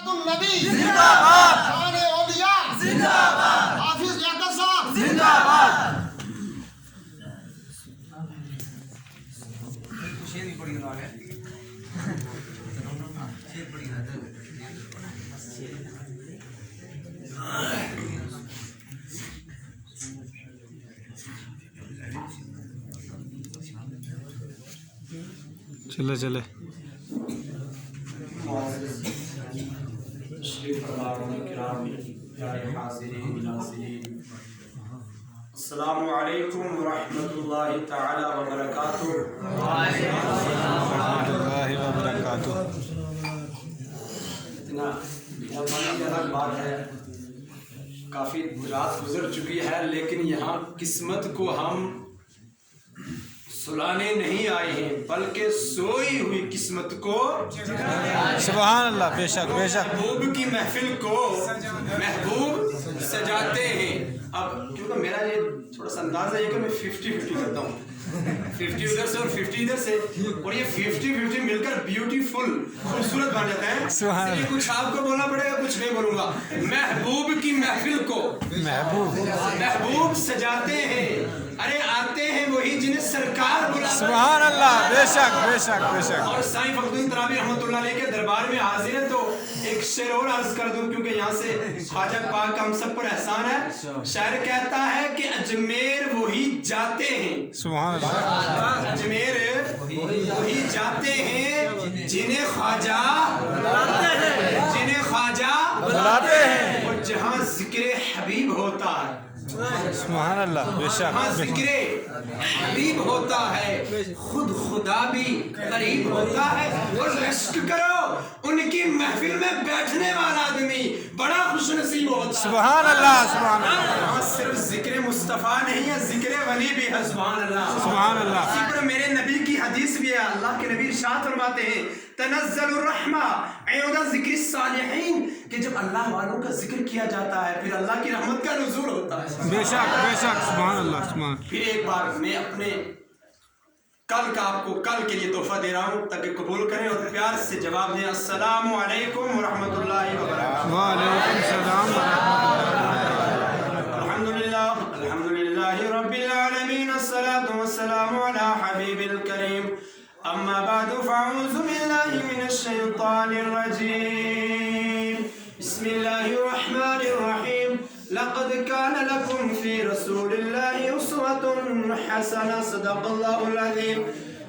النبی زندہ باد، شان اولیاء زندہ باد، حافظ لیاقت صاحب زندہ باد۔ چلے چلے السلام علیکم ورحمۃ اللہ تعالی وبرکاتہ۔ اللہ وبرکاتہ۔ اتنا الگ بات ہے، کافی رات گزر چکی ہے، لیکن یہاں قسمت کو ہم سلانے نہیں آئے ہیں، بلکہ سوئی ہوئی قسمت کو سبحان اللہ، بے شک بے شک۔ محبوب کی محفل کو محبوب سجاتے ہیں۔ اب کیونکہ میرا یہ تھوڑا سا انداز ہے کہ میں 50-50 کرتا ہوں، 50 ادھر سے اور 50 ادھر سے، اور یہ 50-50 مل کر بیوٹیفل خوبصورت بن جاتا ہے۔ یہ کچھ آپ کو بولنا پڑے گا، کچھ نہیں بولوں گا۔ محبوب کی محفل کو محبوب سجاتے ہیں، ارے آتے ہیں وہی جنہیں سرکار بلاتا ہے۔ سبحان اللہ، بے شک بے شک بے شک۔ اور سائیں فخر الدین ترابی رحمۃ اللہ علیہ کے دربار میں حاضر ہیں، تو ایک شعر اور عرض کر دوں کیونکہ یہاں سے خواجہ پاک کا ہم سب پر احسان ہے۔ شاعر کہتا ہے کہ اجمیر وہی جاتے ہیں، سبحان اللہ، اجمیر وہی جاتے ہیں جنہیں خواجہ بلاتے ہیں، جنہیں خواجہ بلاتے ہیں، اور جہاں ذکر حبیب ہوتا ہے، سبحان اللہ، بے شک جہاں بے شک۔ ذکر حبیب ہوتا ہے خود خدا بھی قریب ہوتا ہے۔ اور رشک کرو ان کی محفل میں بیٹھنے والا آدمی بڑا خوش نصیب ہوتا ہے۔ سبحان اللہ، سبحان اللہ، یہاں صرف ذکر مصطفیٰ نہیں ہے، ذکر ولی بھی ہے۔ سبحان اللہ، سبحان اللہ۔ اسی پر میرے نبی کی حدیث بھی ہے، اللہ کے نبی ارشاد فرماتے ہیں تنزل الرحمہ عند ذکر الصالحین، کہ جب اللہ والوں کا ذکر کیا جاتا ہے پھر اللہ کی رحمت کا نزول ہوتا ہے۔ بے شک بے شک، سبحان اللہ، سبحان۔ پھر ایک بار میں اپنے کل کا آپ کو کل کے لیے تحفہ دے رہا ہوں تاکہ قبول کریں اور پیار سے جواب دیں۔ السلام علیکم ورحمۃ اللہ وبرکاتہ۔ وعلیکم السلام ورحمۃ الحمدللہ الحمدللہ رب العالمین، الصلاۃ والسلام علی حبیب الکریم، اما بعد فاعوذ باللہ من الشیطان الرجیم، بسم اللہ الرحمن الرحیم، لقد كان لكم في رسول الله أسوة حسنة، صدق الله العظيم،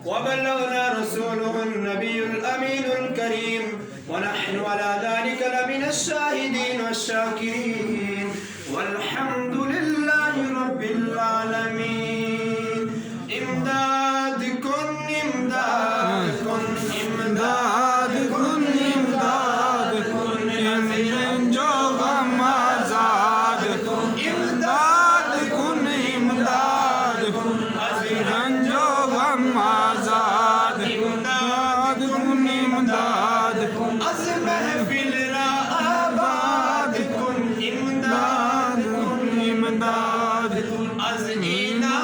وبلغنا رسوله النبي الأمين الكريم، ونحن على ذلك لمن الشاهدين والشاكرين، والحمد لله رب العالمين۔ امداد کن امداد کن امداد کن امداد کن، جو غم آزاد کن، امداد کن امداد کن، جو غم آزاد، امداد کن امداد کن، از محفل را آباد کن، امداد کن امداد کن، از اینا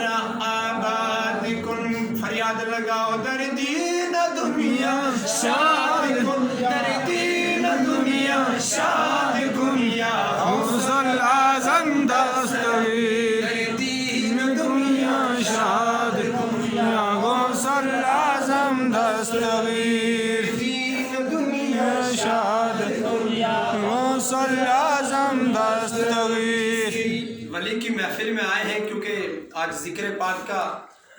را آباد کن، فریاد لگاؤ در دین دنیا شاد کن، در دین دنیا شاد کن، یا غوث الاعظم دستگیر، در دین دنیا شاد کن، یا غوث الاعظم دستگیر، دین دنیا شاد غوث الاعظم دستگیر۔ ولی کی محفل میں آئے ہیں کیونکہ آج ذکر پاک کا،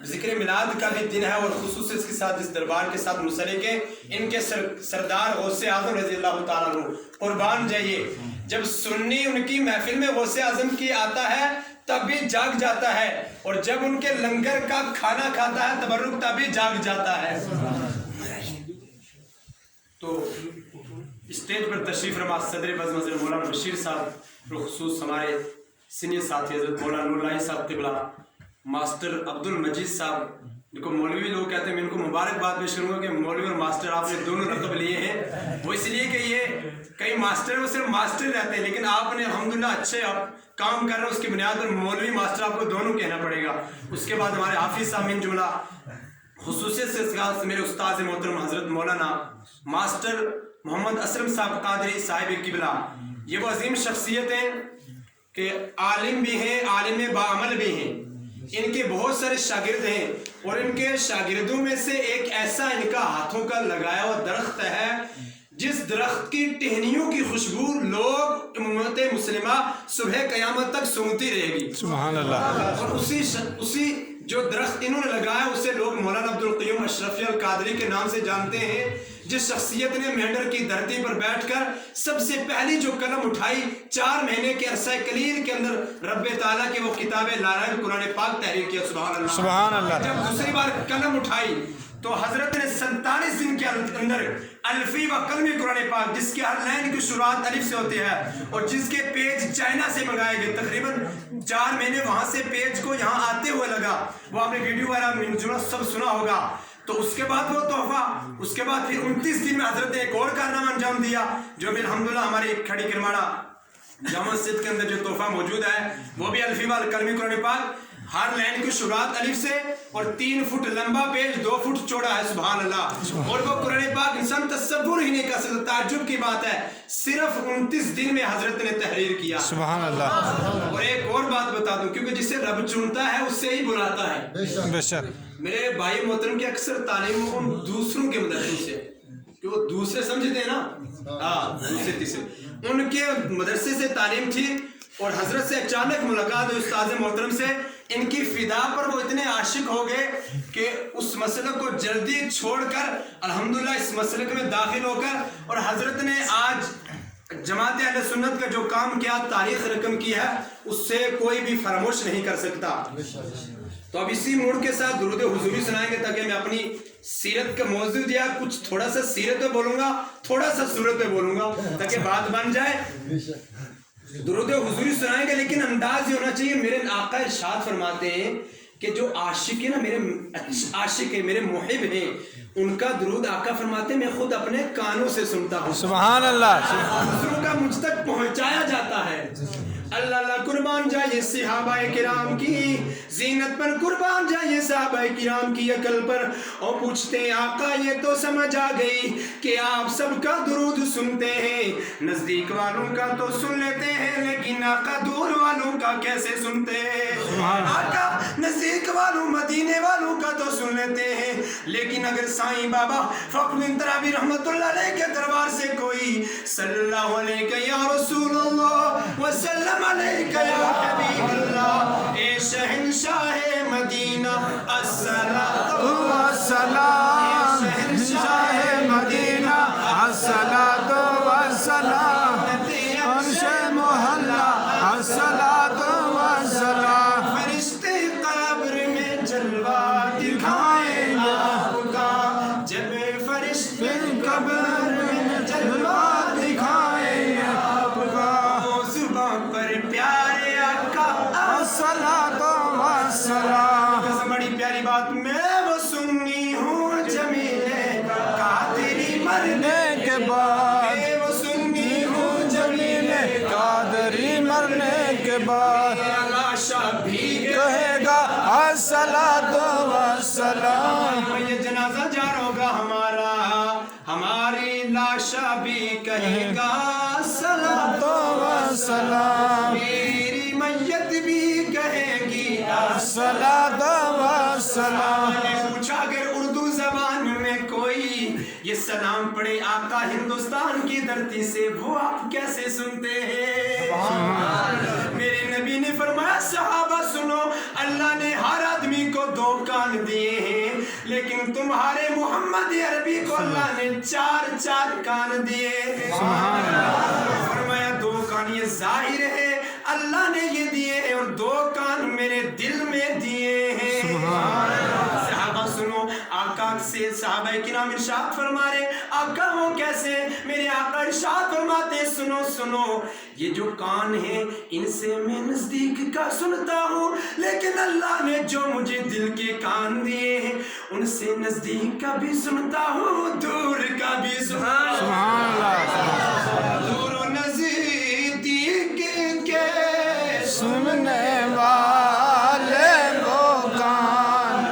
ذکر میلاد کا بھی دن ہے، اور خصوص اس کے ساتھ اس دربار کے ساتھ منسلک ہے ان کے سردار غوث اعظم رضی اللہ تعالیٰ عنہ، قربان جائیے۔ جب سنی ان کی محفل میں غوث اعظم کی آتا ہے تب بھی جاگ جاتا ہے، اور جب ان کے لنگر کا کھانا کھاتا ہے تبرک تب بھی جاگ جاتا ہے۔ تو اسٹیج پر تشریف فرما صدر بزم حضرت مولانا بشیر صاحب، بالخصوص ہمارے سینئر ساتھی حضرت مولانا نور الہی صاحب قبلہ، ماسٹر عبد المجید صاحب، ان کو مولوی لوگ کہتے ہیں، میں ان کو مبارکباد پیش کروں گا کہ مولوی اور ماسٹر آپ نے دونوں لقب لیے ہیں۔ وہ اس لیے کہ یہ کئی ماسٹر وہ صرف ماسٹر رہتے ہیں، لیکن آپ نے الحمدللہ اچھے آپ کام کر رہے ہیں، اس کی بنیاد پر مولوی ماسٹر آپ کو دونوں کہنا پڑے گا۔ اس کے بعد ہمارے حافظ صاحب من جملہ خصوصیت سے میرے استاد محترم حضرت مولانا ماسٹر محمد اسلم صاحب قادری صاحب قبلہ، یہ وہ عظیم شخصیت ہیں کہ عالم بھی ہیں، عالم باعمل بھی ہیں. ان کے بہت سارے شاگرد ہیں اور ان کے شاگردوں میں سے ایک ایسا ان کا ہاتھوں کا لگایا ہوا درخت ہے جس درخت کی ٹہنیوں کی خوشبو لوگ امت مسلمہ صبح قیامت تک سونگتی رہے گی. سبحان اللہ. اور اسی جو درخت انہوں نے لگایا اسے لوگ مولانا عبدالقیوم اشرفی القادری کے نام سے جانتے ہیں، جس شخصیت نے مہنڈر کی دھرتی پر بیٹھ کر سب سے پہلی جو قلم اٹھائی 4 مہینے کے عرصہ قلیل کے اندر رب تعالیٰ کی وہ کتاب لارائن قرآن پاک تحریر کیا. سبحان اللہ. سبحان اللہ. جب دوسری بار قلم اٹھائی تو حضرت نے 47 دن کے اندر الفی و قلمی قرآن پاک، جس کے ہر لائن کی شروعات الف سے ہوتی ہے اور جس کے پیج چائنا سے منگائے گئے، تقریباً 4 مہینے وہاں سے پیج کو یہاں آتے ہوئے لگا. وہ آپ نے ویڈیو وغیرہ سب سنا ہوگا. تو اس کے بعد وہ تحفہ، اس کے بعد پھر 29 دن میں حضرت نے ایک اور کارنامہ انجام دیا جو بھی الحمدللہ ہماری کھڑی کرماڑا جامع مسجد کے اندر جو تحفہ موجود ہے وہ بھی الفی و قلمی قرآن پاک، ہر لائن کی شروعات الف سے اور 3 فٹ لمبا پیج 2 فٹ چوڑا ہے. سبحان اللہ. اور وہ قرآن پاک انسان تصور ہی نہیں کر سکتا. تعجب کی بات ہے، صرف 29 دن میں حضرت نے تحریر کیا. سبحان اللہ. اور ایک اور بات بتا دوں، کیونکہ جسے رب چنتا ہے اس سے ہی بلاتا ہے. بے شک. میرے بھائی محترم کی اکثر تعلیم ان دوسروں کے مدرسوں سے، کہ وہ دوسرے سمجھتے ہیں نا، دوسرے تیسرے، ان کے مدرسے سے تعلیم تھی اور حضرت سے اچانک ملاقات ہوئی استاذ محترم سے. ان کی فدا پر وہ اتنے عاشق ہو گئے کہ اس مسلک کو جلدی چھوڑ کر الحمدللہ اس مسلک میں داخل ہو کر، اور حضرت نے آج جماعت اہل سنت کا جو کام کیا، تاریخ رقم کی ہے، اس سے کوئی بھی فراموش نہیں کر سکتا. تو اب اسی موڈ کے ساتھ درود حضوری سنائیں گے تاکہ میں اپنی سیرت کا موضوع دیا کچھ تھوڑا سا سیرت پہ بولوں گا، تھوڑا سا صورت پہ بولوں گا تاکہ بات بن جائے. درود حضوری سنائیں گے لیکن انداز یہ ہونا چاہیے. میرے آقا ارشاد فرماتے ہیں کہ جو عاشق ہے نا، میرے عاشق ہیں، میرے محب ہیں، ان کا درود آقا فرماتے ہیں میں خود اپنے کانوں سے سنتا ہوں. سبحان اللہ. دوسروں کا مجھ تک پہنچایا جاتا ہے. اللہ اللہ قربان جائے صحابہ کرام کی زینت پر، قربان جائے صحابہ کرام کی عقل پر. اور پوچھتے ہیں آقا یہ تو سمجھ آ گئی کہ آپ سب کا درود سنتے ہیں، نزدیک والوں کا تو سن لیتے ہیں لیکن آقا دور والوں کا کیسے سنتے ہیں؟ آقا نزدیک والوں مدینے والوں کا تو سن لیتے ہیں لیکن اگر سائیں بابا فخر ترابی رحمت اللہ علیہ کے دربار سے کوئی صلی اللہ علیہ یا رسول اللہ وسلم علیکہ یا حبیب اللہ، اے شہنشاہ مدینہ الصلاۃ والسلام، اے شہنشاہ مدینہ الصلاۃ والسلام، عرش محلہ الصلاۃ والسلام. فرشتے قبر میں جلوہ دکھائیں گے آپ کا، جب فرشتے قبر میں جلوہ دکھائیں گے آپ کا. زبان پر پیارے آقا الصلاۃ والسلام. بڑی پیاری بات، میں وہ سنی ہوں جمیل قادری مرنے کے بعد، میں وہ سنی ہوں جمیل قادری مرنے کے بعد لاشا بھی کہے گا الصلاۃ والسلام. یہ جنازہ جا رہا ہوگا ہمارا، ہماری لاشا بھی کہے گا الصلاۃ والسلام. میری میت بھی کہے گی الصلاۃ والسلام. میں نے پوچھا اگر اردو زبان میں کوئی یہ سلام پڑھے آقا ہندوستان کی دھرتی سے، وہ آپ کیسے سنتے ہیں؟ میرے نبی نے فرمایا صحابہ سنو، اللہ نے ہر آدمی کو 2 کان دیے ہیں لیکن تمہارے محمد عربی کو اللہ نے 4 کان دیے ہیں. فرمایا 2 کان یہ ظاہر ہے اللہ نے یہ دیے ہیں اور 2 کان میرے دل میں دیے ہیں. صحابہ سنو، آقا سے صحابہ کرام ارشاد فرما رہے آقا وہ کیسے؟ میرے آقا ارشاد فرماتے سنو سنو، یہ جو کان ہیں ان سے میں نزدیک کا سنتا ہوں لیکن اللہ نے جو مجھے دل کے کان دیے ہیں ان سے نزدیک کا بھی سنتا ہوں، دور کا بھی سنتا ہوں. سبحان اللہ. دور و نزدیک کے سننے والے وہ کان.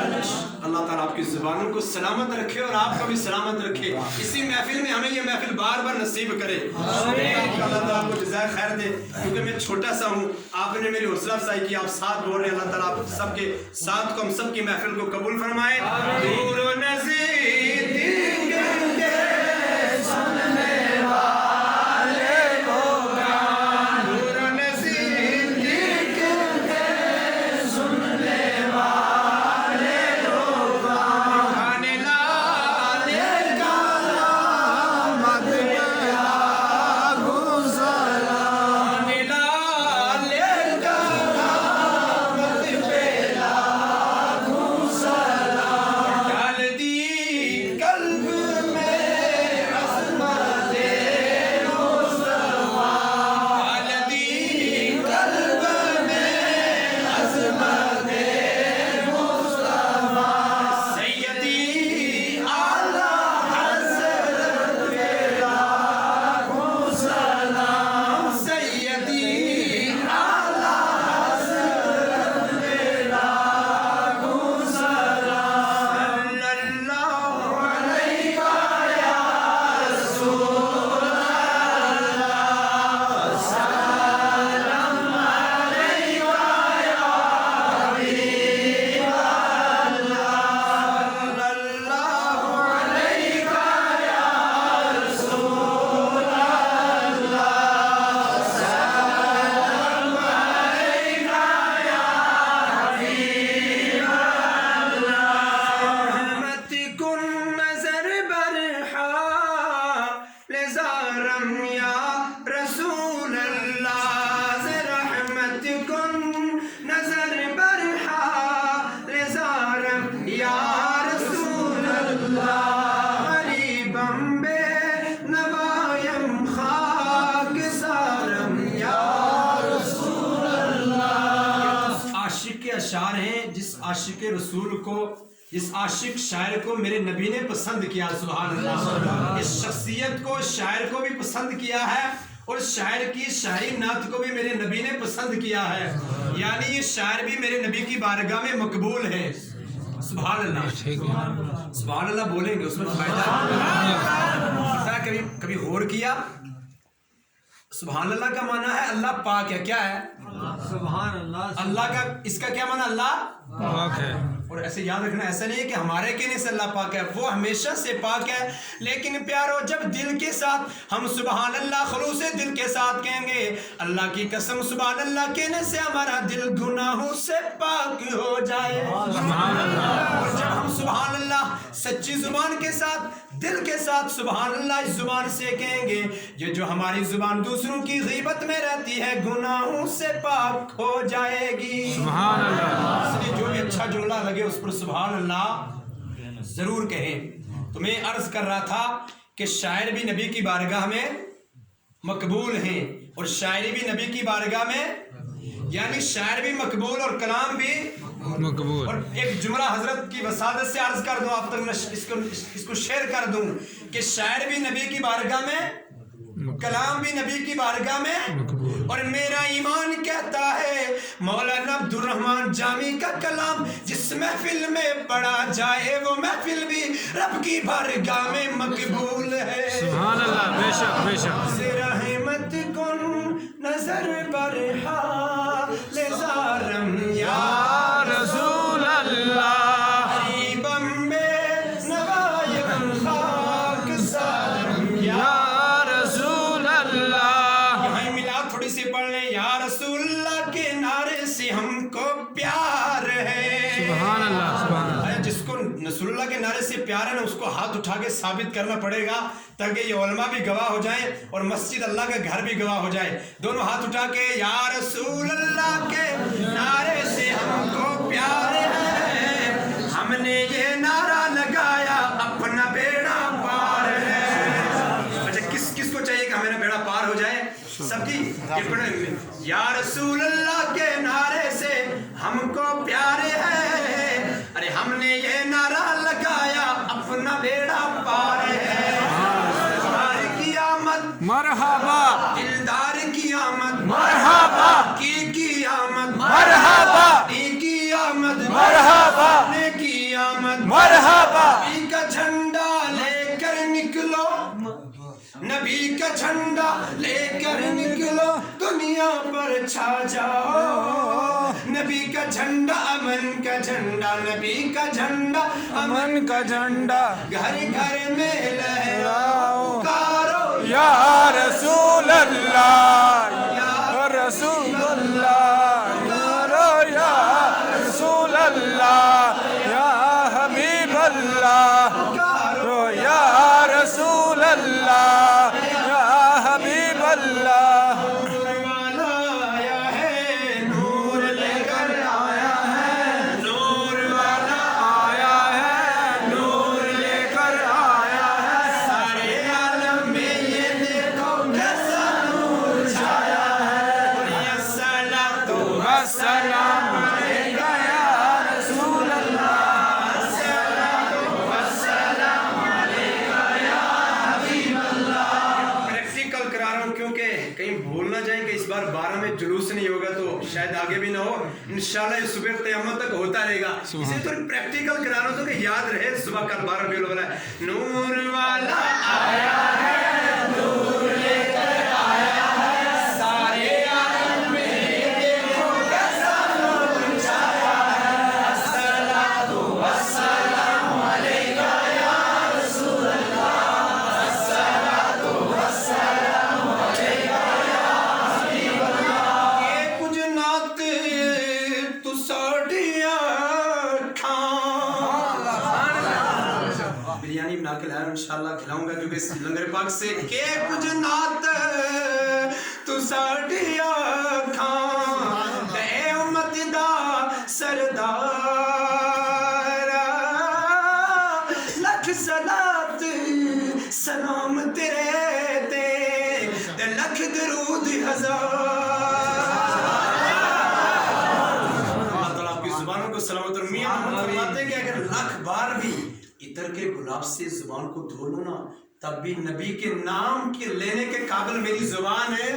اللہ تعالیٰ آپ کی زبانوں کو سلامت رکھے اور آپ کو بھی سلامت رکھے. اسی محفل محفل میں ہمیں یہ محفل بار بار نصیب کرے. اللہ تعالیٰ آپ کو جزائے خیر دے, کیونکہ میں چھوٹا سا ہوں, آپ نے میری حوصلہ افزائی کی, آپ ساتھ بول رہے ہیں. اللہ تعالیٰ آپ سب کے ساتھ کو, ہم سب کی محفل کو قبول فرمائے. دور و نزدیک سننے والے لوگ, دور و نزدیک سننے والے لوگ, کھانے لانے اشعار ہیں جس عاشق رسول کو, جس عاشق شاعر کو میرے نبی نے پسند کیا. سبحان اللہ. اس شخصیت کو, شاعر کو بھی پسند کیا ہے, اور شاعر کی شاعری نعت کو بھی میرے نبی نے پسند کیا ہے. یعنی یہ شاعر بھی میرے نبی کی بارگاہ میں مقبول ہے. سبحان اللہ. سبحان اللہ بولیں گے, اس میں فائدہ ہے. کبھی غور کیا, سبحان اللہ کا معنی ہے اللہ پاک ہے. کیا ہے؟ سبحان اللہ. اللہ کا, اس کا کیا معنی؟ اللہ پاک ہے. اور ایسے یاد رکھنا, ایسا نہیں ہے کہ ہمارے کہنے سے اللہ پاک ہے, وہ ہمیشہ سے پاک ہے. لیکن پیارو, جب دل کے ساتھ ہم سبحان اللہ خلوص دل کے ساتھ کہیں گے, اللہ کی قسم سبحان اللہ کہنے سے ہمارا دل گناہوں سے پاک ہو جائے. سبحان اللہ. اور جب ہم سبحان اللہ سچی زبان کے ساتھ, دل کے ساتھ سبحان اللہ اس زبان سے کہیں گے, یہ جو ہماری زبان دوسروں کی غیبت میں رہتی ہے گناہوں سے پاک ہو جائے گی. سبحان اللہ. اس لیے جو بھی اچھا جملہ لگے اس پر سبحان اللہ ضرور کہیں. تو میں عرض کر رہا تھا کہ شاعر بھی نبی کی بارگاہ میں مقبول ہیں, اور شاعری بھی نبی کی بارگاہ میں, یعنی شاعر بھی مقبول اور کلام بھی مقبول. اور ایک جملہ حضرت کی وسادت سے عرض کر دوں, آپ تک اس کو شیئر کر دوں کہ شاعر بھی نبی کی بارگاہ میں, کلام بھی نبی کی بارگاہ میں. اور میرا ایمان کہتا ہے مولانا عبد الرحمن جامی کا کلام جس محفل میں پڑھا جائے وہ محفل بھی رب کی بارگاہ میں مقبول ہے. سبحان اللہ. بے شک بے شک. رحمت کن نظر برہا لزارم یا رسول اللہ, ہم کو پیار ہے. سبحان اللہ. سبحان اللہ. جس کو رسول اللہ کے نعرے سے پیار ہے نا, اس کو ہاتھ اٹھا کے ثابت کرنا پڑے گا تاکہ یہ علماء بھی گواہ ہو جائیں اور مسجد اللہ کا گھر بھی گواہ ہو جائے. دونوں ہاتھ اٹھا کے یا رسول اللہ کے نعرے سے ہم کو پیار ہے, ہم نے یہ نعرہ لگایا اپنا بیڑا پار ہے. اچھا کس کس کو چاہیے کہ ہمارا بیڑا پار ہو جائے؟ سب کی. یا رسول اللہ کے نعرے سے ہم کو پیارے ہے, ارے ہم نے یہ نعرہ لگایا اپنا بیڑا پار ہے. دلدار کی آمد مرحبا, دلدار کی آمد مرحبا, کی آمد مرحبا, کی آمد مرحبا, کی آمد مرحبا, کا جھنڈا لے کر نکلو نبی کا جھنڈا لے کر نکلو دنیا پر چھا جاؤ نبی کا جھنڈا امن کا جھنڈا نبی کا جھنڈا امن کا جھنڈا گھر گھر میں لہراؤ پکارو یا رسول اللہ یا رسول اللہ یا رسول اللہ یا حبیب اللہ یا رسول اللہ یا حبیب اللہ نور والا آیا ہے نور لے کر آیا ہے نور والا آیا ہے نور لے کر آیا ہے سارے عالم میں یہ دیکھو کیسا نور چھایا ہے الصلاۃ والسلام علیکہ یا رسول اللہ پریکٹیکل کرا رہا ہوں کیونکہ کہیں بھول نہ جائیں کہ اس بار 12 میں جلوس نہیں ہوگا تو شاید آگے بھی نہ ہو انشاءاللہ یہ صبح قیامت تک ہوتا رہے گا اسے تو پریکٹیکل کرا رہا ہوں تو کہ یاد رہے صبح کل 12 بھی والا ہے نور والا آیا ہے نور لے کر آیا ہے سارے عالم میں یہ دیکھو کیسا نور چھایا ہے الصلاۃ والسلام علیکہ یا رسول اللہ الصلاۃ والسلام علیکہ یا حبیب اللہ یہ کچھ نعت تو ساڑیاں کھان بریانی بنا کے لایا ہوں انشاءاللہ کھلاؤں گا کیونکہ اس لنگر پاک سے کہ کچھ نعت تو ساڑیاں کھان اے امت دا سردار لکھ صلات سلام تیرے تے لکھ درود ہزار اللہ تعالیٰ آپ کی زبانوں کو سلامت اور میاں محمد فرماتے ہیں کہ اگر لاکھ بار بھی عطر کے گلاب سے زبان کو دھو لو نا تب بھی نبی کے نام کے لینے کے قابل میری زبان ہے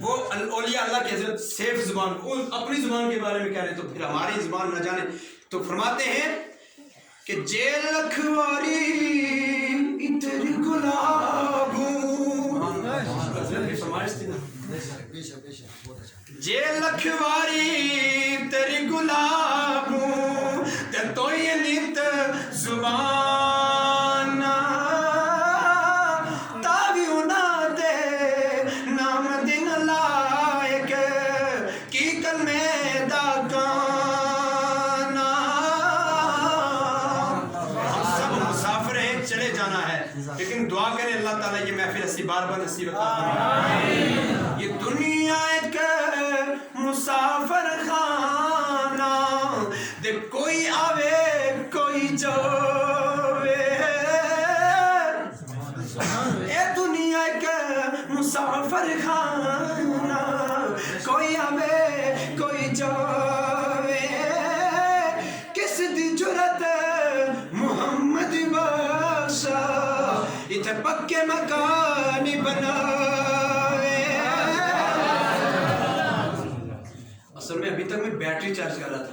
وہ اولیاء اللہ کی حضرت سیف زبان وہ اپنی زبان کے بارے میں کہہ رہے تو پھر ہماری زبان نہ جانے تو فرماتے ہیں کہ جے لکھواری عطر گلابوں حضرت کی فرمائش تھی نا جے لکھواری تیری گلابوں تے تو یہ نیت زبان تاوی انا دے نام دن لائق کی کلمے دا گانا ہم سب مسافر ہیں چلے جانا ہے لیکن دعا کریں اللہ تعالیٰ یہ محفل اسی بار بار نصیب عطا فرمائے یہ دنیا ایک مسافر خانہ دے کوئی آوے کوئی جاوے اے دنیا ایک مسافر خانہ کوئی آوے کوئی جاوے کس دی جرت محمد باشا اتھے پکے مکان بناوے اصل میں ابھی تک میں بیٹری چارج کر رہا تھا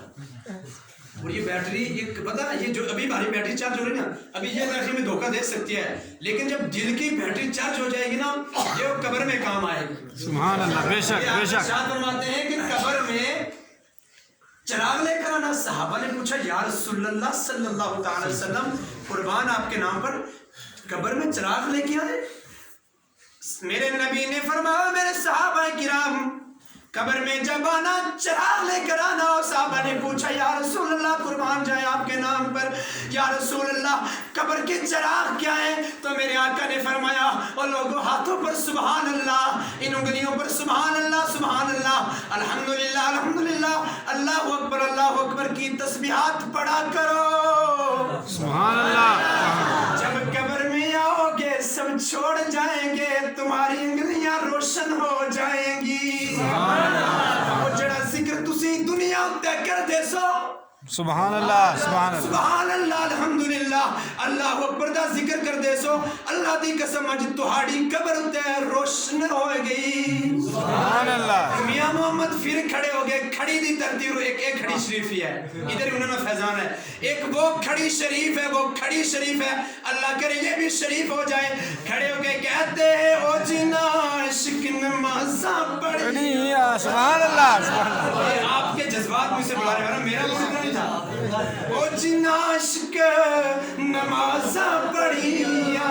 اور یہ بیٹری یہ پتہ نا یہ جو ابھی ہماری بیٹری چارج ہو رہی نا ابھی یہ بیٹری میں دھوکہ دے سکتی ہے لیکن جب دل کی بیٹری چارج ہو جائے گی نا یہ قبر میں کام آئے گی سبحان اللہ بے شک بے شک ارشاد فرماتے ہیں کہ قبر میں چراغ لے کر آنا صحابہ نے پوچھا یا رسول اللہ صلی اللہ تعالی وسلم قربان آپ کے نام پر قبر میں چراغ لے کے آئے میرے نبی نے فرمایا میرے صحابہ کرام قبر میں جب آنا چراغ لے کر آنا اور صحابہ نے پوچھا یا رسول اللہ قربان جائے آپ کے نام پر یا رسول اللہ قبر کے چراغ کیا ہیں تو میرے آقا نے فرمایا اور لوگوں ہاتھوں پر سبحان اللہ ان انگلیوں پر سبحان اللہ الحمدللہ الحمدللہ اللہ اکبر کی تسبیحات پڑھا کرو سبحان اللہ جب قبر میں آؤ گے سب چھوڑ جائیں گے تمہاری انگلیاں روشن ہو جائیں گی وہ جڑا ذکر تسی دنیا تے کر دے سو سبحان اللہ سبحان اللہ سبحان اللہ الحمدللہ اللہ اکبر دا ذکر کر دے سو اللہ دی قسم اج تہاڑی قبر تے روشن ہو گئی سبحان اللہ میاں محمد پھر کھڑے ہو گئے. کھڑی دی ترتیب ایک کھڑی شریف ہی ہے, ادھر انہوں نے فیضان ہے. ایک وہ کھڑی شریف ہے, وہ کھڑی شریف ہے, اللہ کرے یہ بھی شریف ہو جائے. کھڑے ہو کے کہتے ہیں او جنا عشق نمازاں پڑھی. سبحان اللہ سبحان اللہ. آپ کے جذبات مجھ سے بلا رہے ہیں, میرا مجھ اتنا نہیں تھا. او جنا عشق نمازاں پڑھیا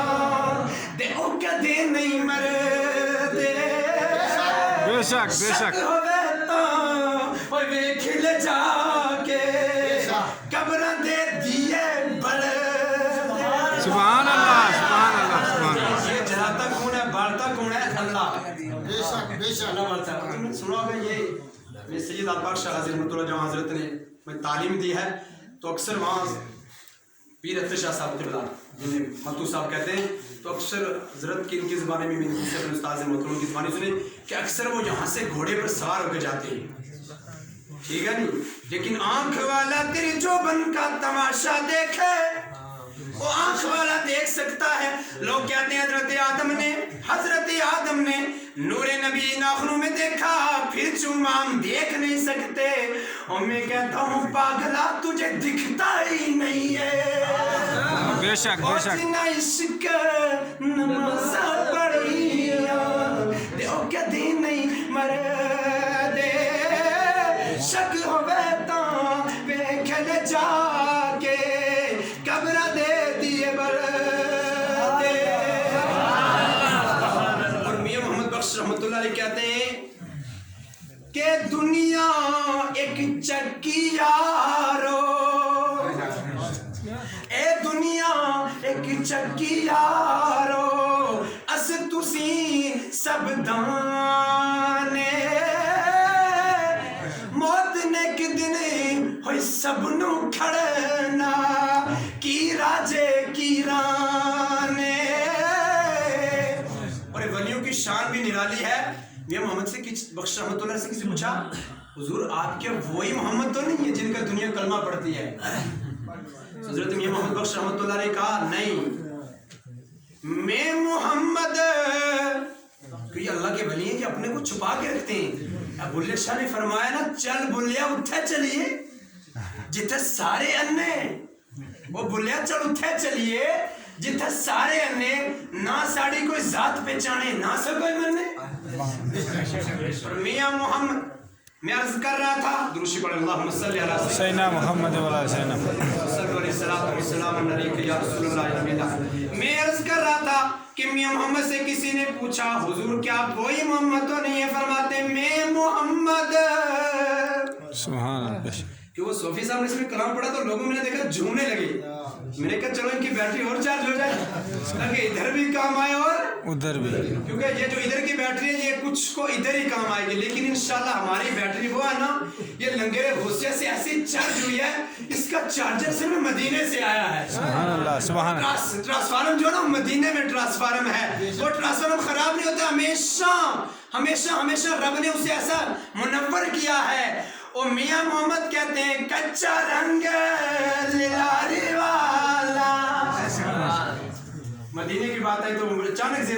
دے او کدے نہیں مردے. بے شک بے شک. کھل جا کے قبر دے دیے بڑے. سبحان اللہ سبحان اللہ سبحان اللہ. یہ جلاتا کون ہے, بارتا کون ہے؟ اللہ. بے شک بے شک. اللہ بارتا ہے. تم نے سنا ہوگا یہ سید آلباغ شاہ غازی رحمۃ اللہ جہاں حضرت نے تعلیم دی ہے, تو اکثر وہاں پیر اختر شاہ صاحب قبلہ جنہیں متو صاحب کہتے ہیں, تو اکثر حضرت کی ان کی زبانی میں نے اپنے استاذ محترم کی زبانی سنی کہ اکثر وہ یہاں سے گھوڑے پر سوار ہو کے جاتے ہیں, ٹھیک ہے نہیں, لیکن آنکھ والا تیری جو بن کا تماشا دیکھے وہ آنکھ والا دیکھ سکتا ہے. لوگ کہتے ہیں حضرت آدم نے نور نبی ناخنوں میں دیکھا, پھر چومام دیکھ نہیں سکتے. اور میں کہتا ہوں پاگلا تجھے دکھتا ہی نہیں ہے. بے شک بے شک. عشق نمازاں پڑھیا دیو کدی نہیں مردے. شک ہوے تاں ویکھن جا کے قبر دے دیے بردے. اور میاں محمد بخش رحمۃ اللہ علیہ کہتے ہیں کہ دنیا ایک چکی یارو, اے دنیا ایک چکی یارو, اس تسی سب دانے. موت نے کدن ہوئی سب نو کھڑنا کی راجے کی رانے. اور ولیوں کی شان بھی نرالی ہے. میاں محمد سے بخش رحمۃ اللہ سے کسی پوچھا, حضور آپ کے وہی محمد تو نہیں ہے جن کا دنیا کلمہ پڑھتی ہے؟ حضرت میاں محمد بخش رحمۃ اللہ نے کہا نہیں, میں محمد, کہ یہ اللہ کے ولی ہیں کہ اپنے کو چھپا کے رکھتے ہیں. اب بلے شاہ نے فرمایا نا, چل بلیا اتھے چلیے جتھے سارے انے, وہ بلیا چل اتھے چلیے جتھے سارے انے, نہ ساڑی کوئی ذات پہچانے نہ سا کوئی منے. میاں محمد, میں عرض کر رہا تھا, دروشی پڑھ اللہم صلی علی سیدنا محمد وعلی سیدنا میں عرض کر رہا تھا کہ میاں محمد سے کسی نے پوچھا حضور کیا آپ وہی محمد تو نہیں ہے؟ فرماتے میں محمد. سبحان اللہ. کہ وہ صوفی صاحب نے اس میں کلام پڑھا تو لوگوں میں نے دیکھا جھومنے لگے. میں نے کہا چلو ان کی بیٹری اور چارج ہو جائے تاکہ ادھر بھی کام آئے اور ادھر بھی, کیونکہ یہ جو ادھر کی بیٹری ہے یہ کچھ کو ادھر ہی کام آئے گی, لیکن انشاءاللہ ہماری بیٹری وہ ہے نا, یہ لنگر غوثیہ سے ایسی چارج ہوئی ہے, اس کا چارجر صرف مدینے سے آیا ہے. سبحان اللہ سبحان اللہ. ٹرانسفارم جو نا مدینے میں ٹرانسفارم ہے, وہ ٹرانسفارم خراب نہیں ہوتا, ہمیشہ ہمیشہ ہمیشہ رب نے اسے ایسا منور کیا ہے. او میاں محمد کہتے ہیں کچا رنگ لاری والا. مدینے کی بات ہے تو اچانک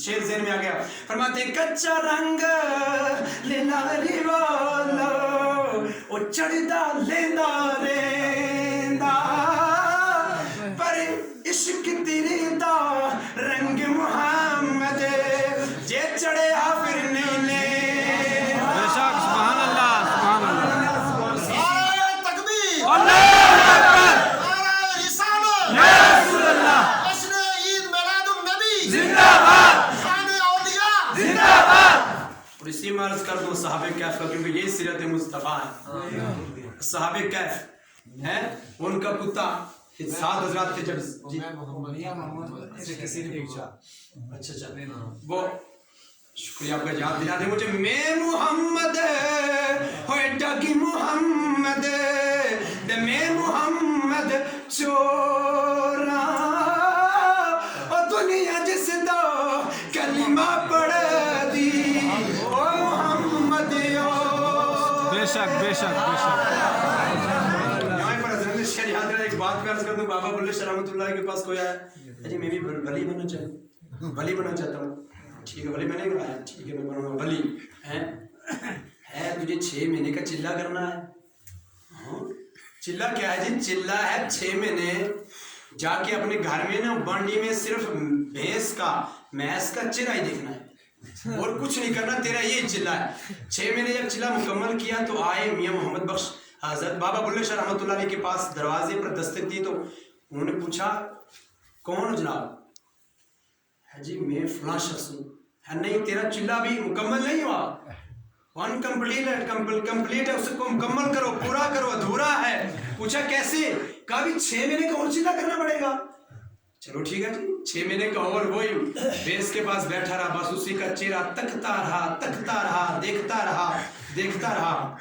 شیر ذہن میں آ گیا. فرماتے ہیں کچا رنگ لاری والا, او چڑھدا لیندا ریندا, پر عشق تیری دا رنگ محمد جے چڑھیا پھر نہیں لے. بے شک سبحان اللہ سبحان اللہ. نعرہ تکبیر, اللہ اکبر, نعرہ رسالت, یا رسول اللہ, جشن عید میلاد النبی, زندہ باد, شان اولیاء, زندہ باد. اور اسی میں عرض کر دوں صحابہ کہف کا, کیونکہ یہ سیرت مصطفیٰ ہے. صحابہ کہف ہیں, ان کا کتا سات حضرات تھے جب اچھا وہ شکریہ آپ کا یاد دلا دے مجھے. میں محمد ہوئے ڈاکی محمد دے, میں محمد چورا, اور دنیا جس دا کلمہ پڑھ دی او محمد او. بے شک بے شک بے شک. یہاں پر حضرت شہر یاد رہا, ایک بات میں عرض کر دوں, بابا بلے شاہ رحمۃ اللہ کے پاس کوئی آیا, اجی میں بھی ولی بننا چاہتا ہوں, ولی بننا چاہتا ہوں. ٹھیک ہے ولی میں نہیں بنایا, ٹھیک ہے میں بنوں گا ولی. تجھے 6 مہینے کا چلہ کرنا ہے؟ ہاں چلہ کیا ہے جی؟ چلہ ہے 6 مہینے جا کے اپنے گھر میں نا بانڈی میں صرف بھینس کا میس کا چرہ ہی دیکھنا ہے اور کچھ نہیں کرنا، تیرا یہ چلہ ہے۔ 6 مہینے جب چلہ مکمل کیا تو آئے میاں محمد بخش حضرت بابا بلے شاہ رحمۃ اللہ علیہ کے پاس، دروازے پر دستک دی تو انہوں نے پوچھا کون جناب؟ ہے جی میں فلاں شخص ہوں۔ ہے نہیں تیرا چلہ بھی مکمل نہیں ہوا، ون کمپلیٹ ہے، اس کو مکمل کرو، پورا کرو، ادھورا ہے۔ پوچھا کیسے؟ کہا بھی 6 مہینے کا اور چلہ کرنا پڑے گا۔ چلو ٹھیک ہے جی 6 مہینے کا اور وہی بھینس کے پاس بیٹھا رہا، بس اسی کا چہرہ تکتا رہا، دیکھتا رہا۔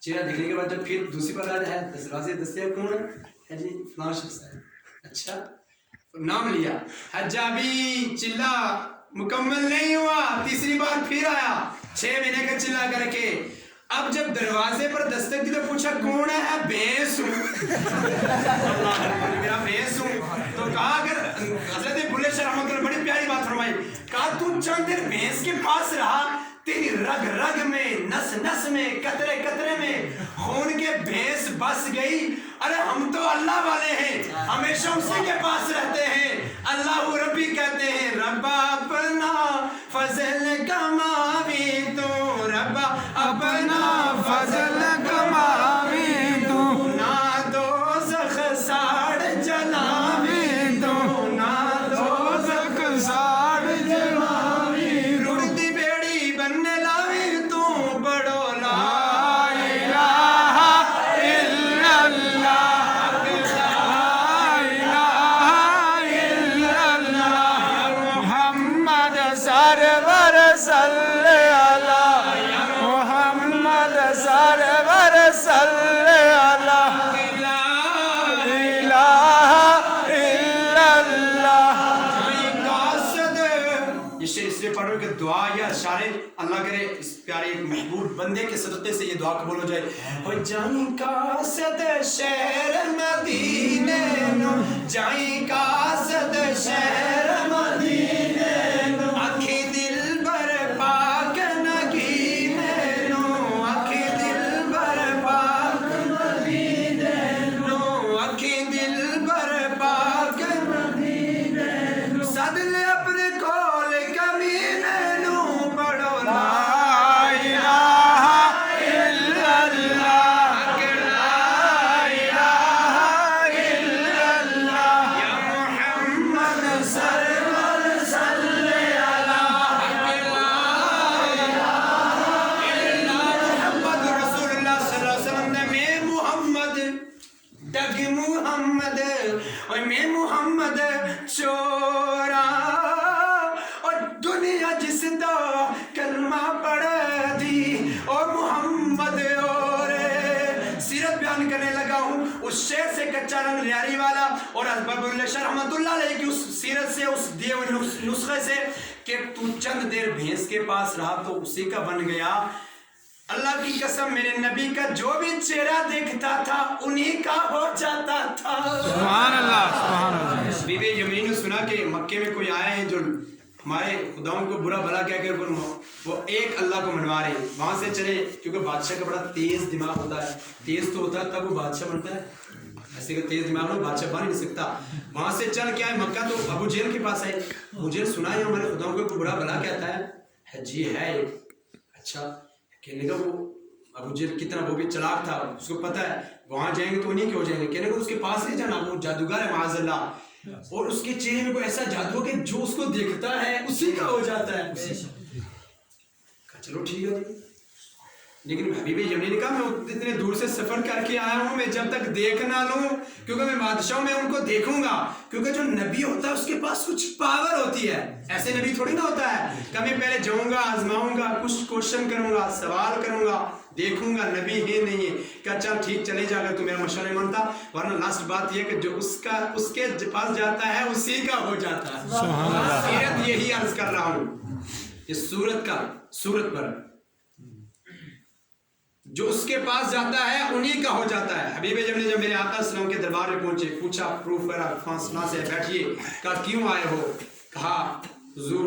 چہرہ دیکھنے کے بعد جب پھر دوسری بار آیا ہے دروازے دستیاب کون ہے جی؟ فلاں شخص ہے۔ اچھا نام لیا، حجابی چلہ مکمل نہیں ہوا، تیسری بار پھر آیا 6 مہینے کا چلہ کر کے۔ اب جب دروازے پر دستک دی تو پوچھا کون ہے؟ بھینس ہوں۔ میرا بھینس ہوں۔ تو کہا اگر حضرت بلے شاہ رحمۃ اللہ بڑی پیاری بات فرمائی، کہا تو چند دیر بھینس کے پاس رہا، تیری رگ رگ میں، نس نس میں، قطرے قطرے میں خون کے بھینس بس گئی۔ ارے ہم تو اللہ والے ہیں، ہمیشہ اسی کے پاس رہتے ہیں، اللہ ربی کہتے ہیں۔ ربا اپنا فضل کماوی تو، ربا اپنا فضل کماوی تو، نہ دوزخ ساڑ جلاوی تو، نہ دوزخ ساڑ جلاوی، رڑتی بیڑی بننے لاوی تو، بڑو لا الہ الا اللہ، لا الہ الا اللہ، محمد سرور صلی اللہ، محمد سرور صلی اللہ، لا الہ الا اللہ۔ یہ شعر اس لیے پڑھو کہ دعا یا اشارے اللہ کرے اس پیارے محبوب بندے کے صدقے سے یہ دعا قبول ہو جائے۔ اور جائیں قاصد شہر مدینے نو، جائیں قاصد شہر مدینے نو، آنکھی دل بر پاک نگینے نو، آنکھی دل بر پاک مدینے نو، آنکھی دل بر پاک مدینے نو، سد لے اپنے کول کمینے نو، پڑھو لا الہ الا اللہ، لا الہ الا اللہ، یا محمد سرور صلی اللہ، لا الہ الا محمد رسول اللہ صلی اللہ علیہ وسلم نے میں محمد ڈگ محمد اور میں محمد چورا، اور دنیا جس دا کلمہ پڑھ دی اور محمد اور سیرت بیان کرنے لگا ہوں اس شعر سے کچا رنگ ریاری والا اور حضرت بلے شاہ رحمۃ اللہ علیہ کی اس سیرت سے، اس دیے ہوئے نسخے سے کہ تو چند دیر بھینس کے پاس رہا تو اسی کا بن گیا۔ اللہ کی قسم میرے نبی کا جو بھی چہرہ دیکھتا تھا انہی کا ہو جاتا تھا۔ سبحان اللہ، سبحان اللہ۔ بی بی یمینی نے سنا کہ مکے میں کوئی آئے ہیں جو ہمارے خداؤں کو برا بھلا کہہ کر وہ ایک اللہ کو منوا رہے ہیں، وہاں سے چلے، کیونکہ بادشاہ کا بڑا تیز دماغ ہوتا ہے، تیز تو ہوتا ہے تب وہ بادشاہ بنتا ہے، ایسے کہ تیز دماغ میں بادشاہ بن نہیں سکتا۔ وہاں سے چل کے آئے مکہ تو ابو جہل کے پاس آئے، ابو جہل سنا ہے ہمارے خداؤں کو برا بھلا کہتا ہے جی ہے اچھا، کہنے کا وہ ابو جہل کتنا وہ بھی چلاک تھا، اس کو پتہ ہے وہاں جائیں گے تو انہیں کیوں جائیں گے، کہنے کو اس کے پاس نہیں جانا، وہ جادوگر ہے معاذ اللہ، اور اس کے چہرے میں کوئی ایسا جادو کہ جو اس کو دیکھتا ہے اسی کا ہو جاتا ہے۔ چلو ٹھیک ہے، لیکن حبیب یمینی نے کہا میں اتنے دور سے سفر کر کے آیا ہوں، میں جب تک دیکھ نہ لوں، کیونکہ میں بادشاہوں میں ان کو دیکھوں گا، کیونکہ جو نبی ہوتا ہے اس کے پاس کچھ پاور ہوتی ہے، ایسے نبی تھوڑی نہ ہوتا ہے کہ میں پہلے جاؤں گا، آزماؤں گا، کچھ کوشچن کروں گا، سوال کروں گا، دیکھوں گا نبی ہے نہیں ہے، کہ چل ٹھیک چلے جا اگر تو میرا مشورہ نہیں مانتا، ورنہ لاسٹ بات یہ کہ جو اس کے پاس جاتا ہے اسی کا ہو جاتا ہے۔ سیرت یہی عرض کر رہا ہوں، اس صورت پر جو اس کے پاس جاتا ہے انہی کا ہو جاتا ہے۔ حبیب جب نے جب میرے آقا صلی اللہ علیہ وسلم کے دربار میں پہنچے، پوچھا پروف کرا، فاصلہ سے بیٹھیے، کہا کیوں آئے ہو، کہا حضور